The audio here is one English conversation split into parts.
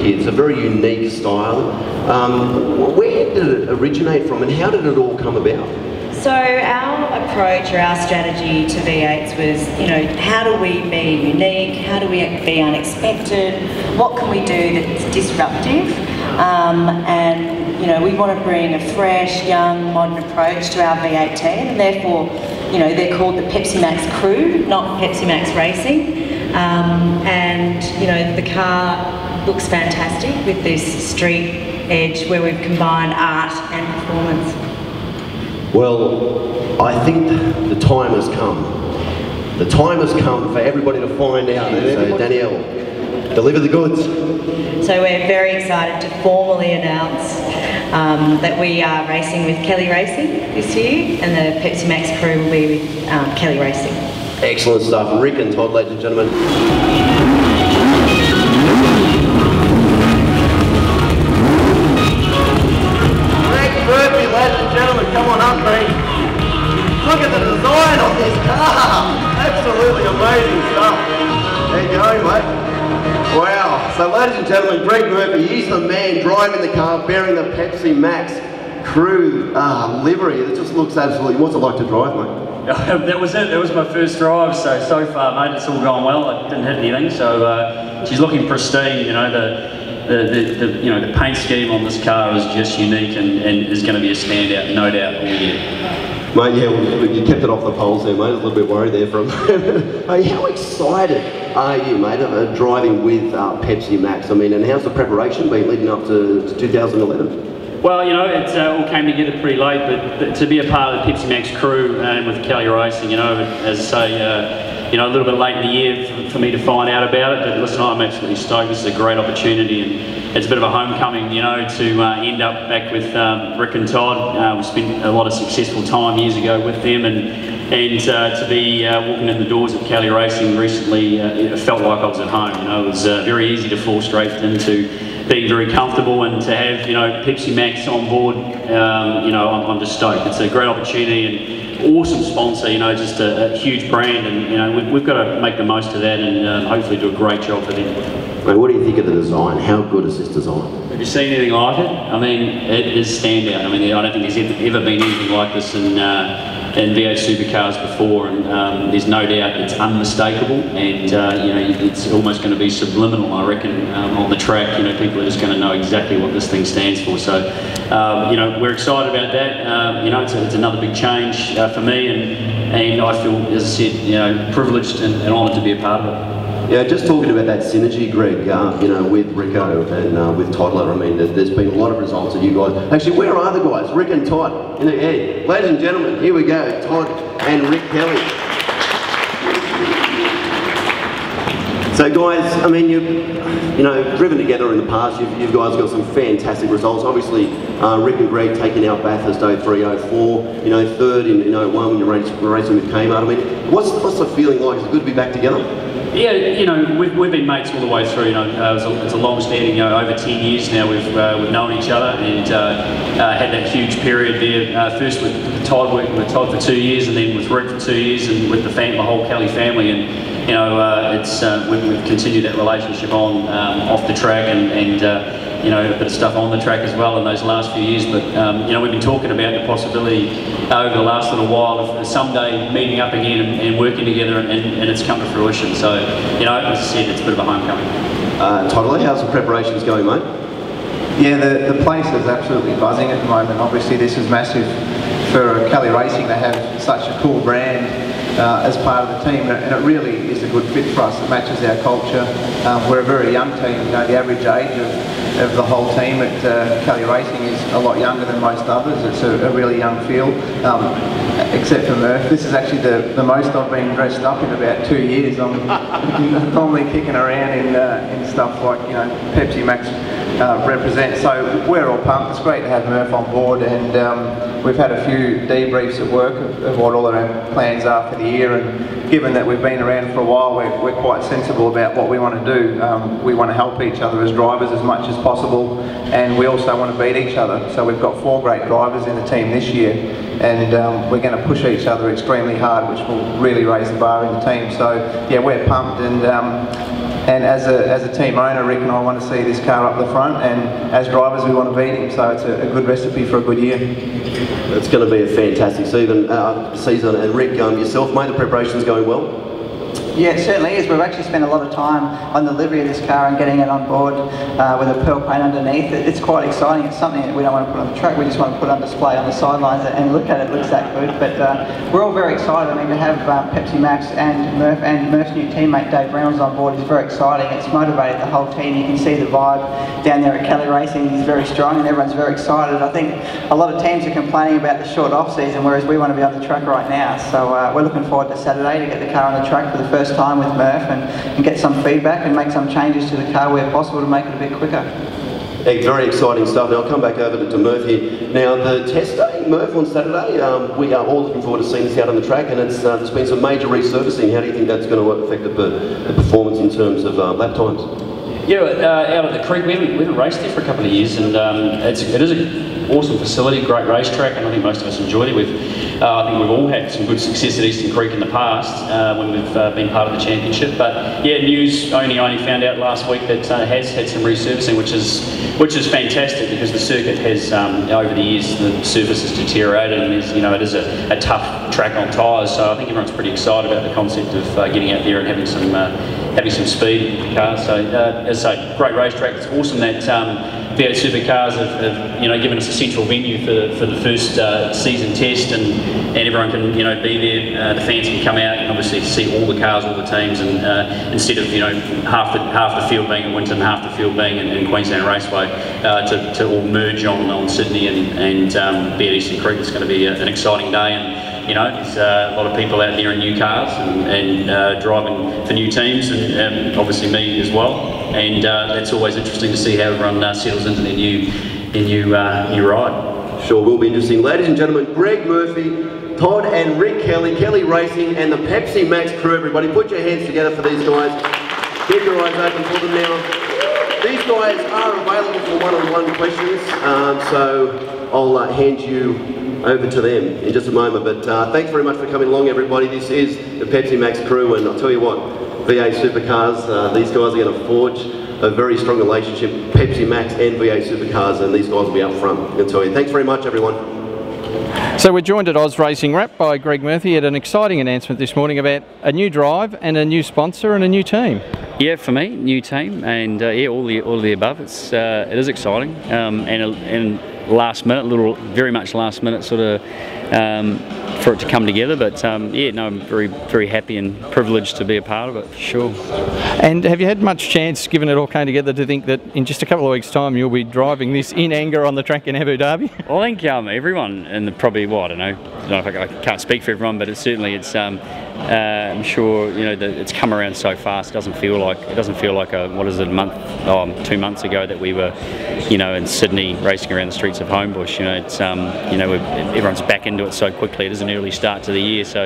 here. It's a very unique style. Where did it originate from and how did it all come about? So our approach or our strategy to V8s was, you know, how do we be unique? How do we be unexpected? What can we do that's disruptive? And, you know, we want to bring a fresh, young, modern approach to our V8 team, and therefore, you know, they're called the Pepsi Max Crew, not Pepsi Max Racing. And, you know, the car looks fantastic with this street edge where we've combined art and performance. Well, I think the time has come. The time has come for everybody to find out. So, Danielle, deliver the goods. So we're very excited to formally announce that we are racing with Kelly Racing this year, and the Pepsi Max Crew will be with Kelly Racing. Excellent stuff. Rick and Todd, ladies and gentlemen. Ladies and gentlemen, come on up, mate. Look at the design of this car. Absolutely amazing stuff. There you go, mate. Wow. So, ladies and gentlemen, Greg Murphy, he's the man driving the car, bearing the Pepsi Max Crew livery. It just looks absolutely. What's it like to drive, mate? That was it. That was my first drive. So far, mate, it's all gone well. I didn't hit anything. So she's looking pristine. You know, the paint scheme on this car is just unique and is going to be a standout, no doubt, all year. Mate, yeah, well, you kept it off the poles there, mate. I was a little bit worried there for a moment. Hey, how excited are you, mate, driving with Pepsi Max? I mean, and how's the preparation been leading up to 2011? Well, you know, it all came together pretty late, but to be a part of the Pepsi Max Crew and with Kelly Racing, you know, as I say, you know, a little bit late in the year for me to find out about it, but listen, I'm absolutely stoked. This is a great opportunity, and it's a bit of a homecoming, you know, to end up back with Rick and Todd. We spent a lot of successful time years ago with them, and to be walking in the doors of Kelly Racing recently, it felt like I was at home. You know, it was very easy to fall straight into being very comfortable, and to have, you know, Pepsi Max on board, you know, I'm just stoked. It's a great opportunity and awesome sponsor, you know, just a huge brand, and, you know, we've got to make the most of that and hopefully do a great job for them. Mate, what do you think of the design? How good is this design? Have you seen anything like it? I mean, it is standout. I mean, I don't think there's ever been anything like this in V8 Supercars before, and there's no doubt it's unmistakable, and you know, it's almost going to be subliminal, I reckon, on the track. You know, people are just going to know exactly what this thing stands for. So, you know, we're excited about that. You know, it's another big change for me, and I feel, as I said, you know, privileged and honoured to be a part of it. Yeah, just talking about that synergy, Greg, you know, with Rico and with Toddler, I mean, there's been a lot of results that you guys... Actually, where are the guys? Rick and Todd. In the air. Ladies and gentlemen, here we go, Todd and Rick Kelly. So guys, I mean, you know, driven together in the past, you guys got some fantastic results. Obviously, Rick and Greg taking out Bathurst 0304, you know, third in 01 when you're racing with Kmart. I mean, what's the feeling like? Is it good to be back together? Yeah, you know, we've been mates all the way through. You know, it's a long-standing, you know, over 10 years now we've known each other, and had that huge period there. First with Todd, working with Todd for 2 years, and then with Rick for 2 years, and with the whole Kelly family. And you know, we've continued that relationship on off the track, and you know, a bit of stuff on the track as well in those last few years. But you know, we've been talking about the possibility over the last little while of someday meeting up again and working together, and it's come to fruition. So, you know, as I said, it's a bit of a homecoming. Toddler, how's the preparations going, mate? Yeah, the place is absolutely buzzing at the moment. Obviously, this is massive for Kelly Racing to have such a cool brand as part of the team, and it really is a good fit for us. It matches our culture. We're a very young team. You know, the average age of the whole team at Kelly Racing is a lot younger than most others. It's a really young field, except for Murph. This is actually the most I've been dressed up in about 2 years. I'm normally kicking around in stuff like, you know, Pepsi Max represent. So we're all pumped. It's great to have Murph on board, and we've had a few debriefs at work of what all our plans are for the year, and given that we've been around for a while, we're quite sensible about what we want to do. We want to help each other as drivers as much as possible, and we also want to beat each other. So we've got 4 great drivers in the team this year, and we're going to push each other extremely hard, which will really raise the bar in the team. So yeah, we're pumped, and And as a team owner, Rick and I want to see this car up the front, and as drivers we want to beat him, so it's a good recipe for a good year. It's going to be a fantastic season, and Rick, yourself, mate, the preparation's going well? Yeah, it certainly is. We've actually spent a lot of time on the livery of this car and getting it on board with a pearl paint underneath. It's quite exciting. It's something that we don't want to put on the track. We just want to put on display on the sidelines and look at it. It looks that good. But we're all very excited. I mean, to have Pepsi Max and Murph's new teammate Dave Reynolds on board is very exciting. It's motivated the whole team. You can see the vibe down there at Kelly Racing is very strong, and everyone's very excited. I think a lot of teams are complaining about the short off season, whereas we want to be on the track right now. So we're looking forward to Saturday to get the car on the track for the first time with Murph and get some feedback and make some changes to the car where possible to make it a bit quicker. Hey, very exciting stuff. Now I'll come back over to Murph here. Now the test day, Murph, on Saturday, we are all looking forward to seeing this out on the track, and there's been some major resurfacing. How do you think that's going to affect the performance in terms of lap times? Yeah, out at the creek, we haven't raced there for a couple of years, and it is an awesome facility, great racetrack, and I think most of us enjoyed it. I think we've all had some good success at Eastern Creek in the past when we've been part of the championship. But yeah, news only found out last week that has had some resurfacing, which is fantastic, because the circuit has over the years the surface has deteriorated, and it is a tough track on tyres. So I think everyone's pretty excited about the concept of getting out there and having some speed with the car. So as I say, great racetrack. It's awesome that V8 Supercars have given us a central venue for the first season test, and everyone can be there. The fans can come out and obviously see all the cars, all the teams, and instead of half the field being at Winton, half the field being in Queensland Raceway, to all merge on Sydney and be at Eastern Creek. It's going to be an exciting day, and there's a lot of people out there in new cars and driving for new teams, and obviously me as well. And it's always interesting to see how everyone settles into their new ride. Sure will be interesting. Ladies and gentlemen, Greg Murphy, Todd and Rick Kelly, Kelly Racing, and the Pepsi Max crew. Everybody, put your hands together for these guys. Keep your eyes open for them now. These guys are available for one-on-one questions, so I'll hand you over to them in just a moment. But thanks very much for coming along, everybody. This is the Pepsi Max crew, and I'll tell you what, V8 Supercars, these guys are going to forge a very strong relationship, Pepsi Max and V8 Supercars, and these guys will be up front, I can tell you. Thanks very much, everyone. So we're joined at Oz Racing Wrap by Greg Murphy at an exciting announcement this morning about a new drive and a new sponsor and a new team. Yeah, for me, new team, and yeah, all the above. It is exciting, and last minute, very much last minute sort of for it to come together. But yeah, no, I'm very happy and privileged to be a part of it, for sure. And have you had much chance, given it all came together, to think that in just a couple of weeks' time you'll be driving this in anger on the track in Abu Dhabi? Well, I think everyone, and probably, well, I don't know if I can't speak for everyone, but I'm sure that it's come around so fast. It doesn't feel like a month, 2 months ago that we were, in Sydney racing around the streets of Homebush. Everyone's back into it so quickly. It is an early start to the year, so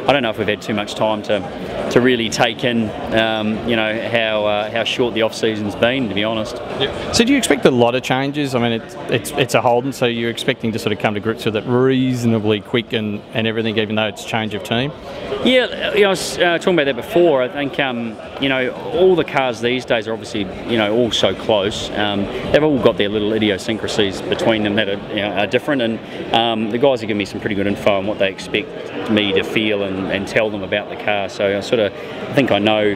I don't know if we've had too much time to really take in, how short the off season's been, to be honest. Yeah. So do you expect a lot of changes? I mean, it's a Holden, so you're expecting to sort of come to grips with it reasonably quick and everything, even though it's change of team? Yeah, I was talking about that before. I think all the cars these days are obviously all so close. They've all got their little idiosyncrasies between them that are different, and the guys are giving me some pretty good info on what they expect me to feel and tell them about the car. So I think I know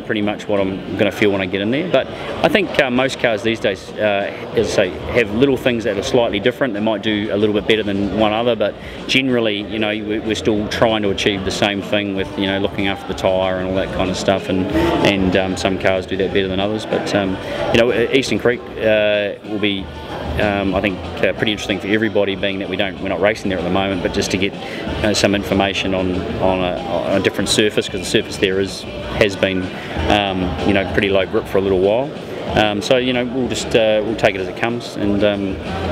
pretty much what I'm going to feel when I get in there. But I think most cars these days, as I say, have little things that are slightly different. They might do a little bit better than one other, but generally, we're still trying to achieve the same thing with looking after the tyre and all that kind of stuff, and some cars do that better than others. But Eastern Creek will be I think pretty interesting for everybody, being that we're not racing there at the moment, but just to get some information on a different surface, because the surface there has been pretty low grip for a little while. So you know, we'll just we'll take it as it comes, and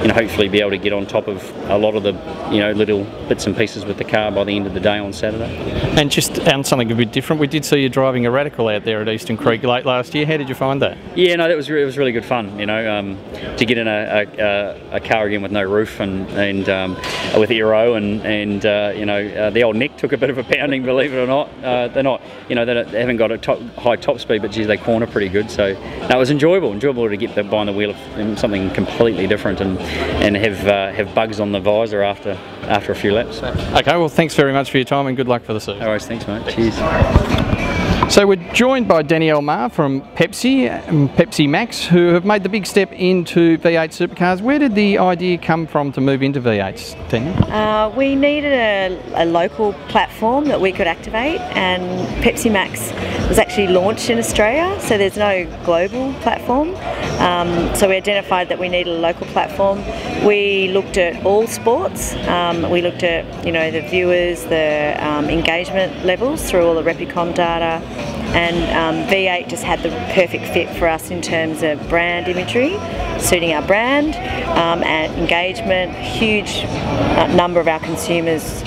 you know, hopefully be able to get on top of a lot of the little bits and pieces with the car by the end of the day on Saturday. And just on something a bit different, we did see you driving a Radical out there at Eastern Creek late last year. How did you find that? Yeah, no, it was really good fun. You know, to get in a car again with no roof and with aero and the old neck took a bit of a pounding, believe it or not. They're not, they haven't got a high top speed, but geez, they corner pretty good. So no, it was enjoyable to get behind the wheel of something completely different and have bugs on the visor after a few laps. Okay, well, thanks very much for your time and good luck for the season. All right, thanks, mate. Cheers. So we're joined by Danielle Ma from Pepsi Max, who have made the big step into V8 Supercars. Where did the idea come from to move into V8s, Danielle? We needed a local platform that we could activate, and Pepsi Max was actually launched in Australia, so there's no global platform. So we identified that we needed a local platform. We looked at all sports. We looked at the viewers, the engagement levels through all the Replicom data. And V8 just had the perfect fit for us in terms of brand imagery, suiting our brand, and engagement. Huge number of our consumers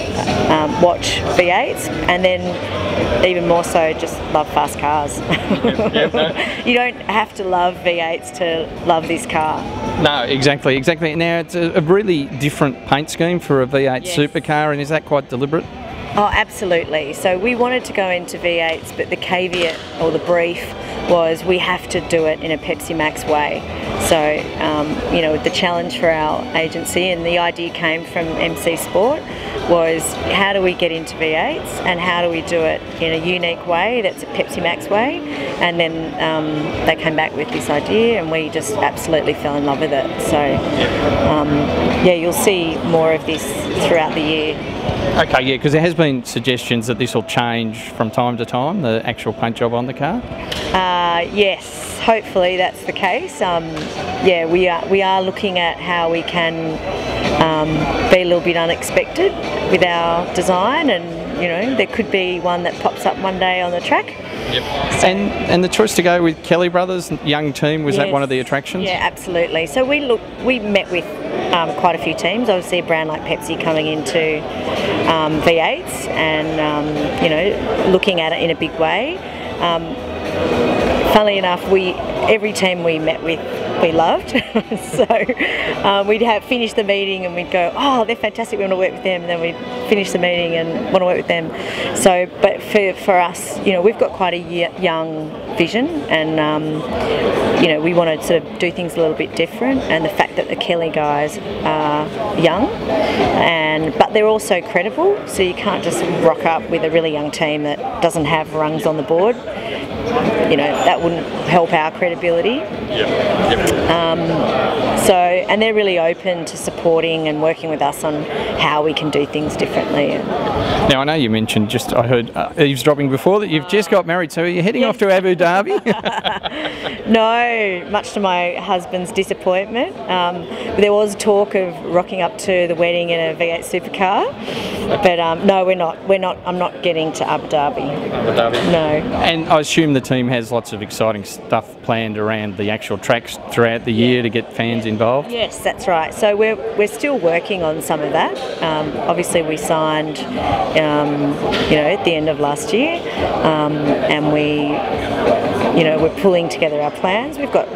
watch V8s, and then even more so just love fast cars. You don't have to love V8s to love this car. No, exactly. Now it's a really different paint scheme for a V8 Supercar, and is that quite deliberate? Oh, absolutely. So we wanted to go into V8s, but the caveat or the brief was we have to do it in a Pepsi Max way. So, the challenge for our agency, and the idea came from MC Sport, was how do we get into V8s and how do we do it in a unique way that's a Pepsi Max way. And then they came back with this idea and we just absolutely fell in love with it. So, you'll see more of this throughout the year. Okay, yeah, because there has been suggestions that this will change from time to time, the actual paint job on the car. Yes, hopefully that's the case. We are looking at how we can be a little bit unexpected with our design, and there could be one that pops up one day on the track. Yep. And the choice to go with Kelly Brothers, young team, was that one of the attractions? Yeah, absolutely. So we met with quite a few teams. Obviously, a brand like Pepsi coming into V8s and looking at it in a big way. Funnily enough, every team we met with, we loved. So we'd have finished the meeting and we'd go, oh, they're fantastic, we want to work with them. And then we'd finish the meeting and want to work with them. So, but for us, we've got quite a young vision, and we want to sort of do things a little bit different. And the fact that the Kelly guys are young, but they're also credible. So you can't just rock up with a really young team that doesn't have rungs on the board. That wouldn't help our credibility. And they're really open to supporting and working with us on how we can do things differently. Now, I know you mentioned, I heard eavesdropping before, that you've just got married, so are you heading off to Abu Dhabi? No, much to my husband's disappointment. There was talk of rocking up to the wedding in a V8 Supercar, but no, we're not. I'm not getting to Abu Dhabi. No. And I assume the team has lots of exciting stuff planned around the actual tracks throughout the year to get fans involved? Yes, that's right. So we're still working on some of that. Obviously we signed at the end of last year, and we're pulling together our plans. We've got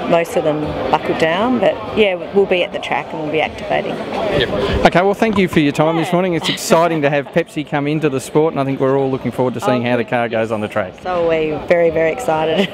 most of them buckled down, but we'll be at the track and we'll be activating. Yep. Okay, well, thank you for your time this morning. It's exciting to have Pepsi come into the sport, and I think we're all looking forward to seeing how the car goes on the track. So we're very, very excited.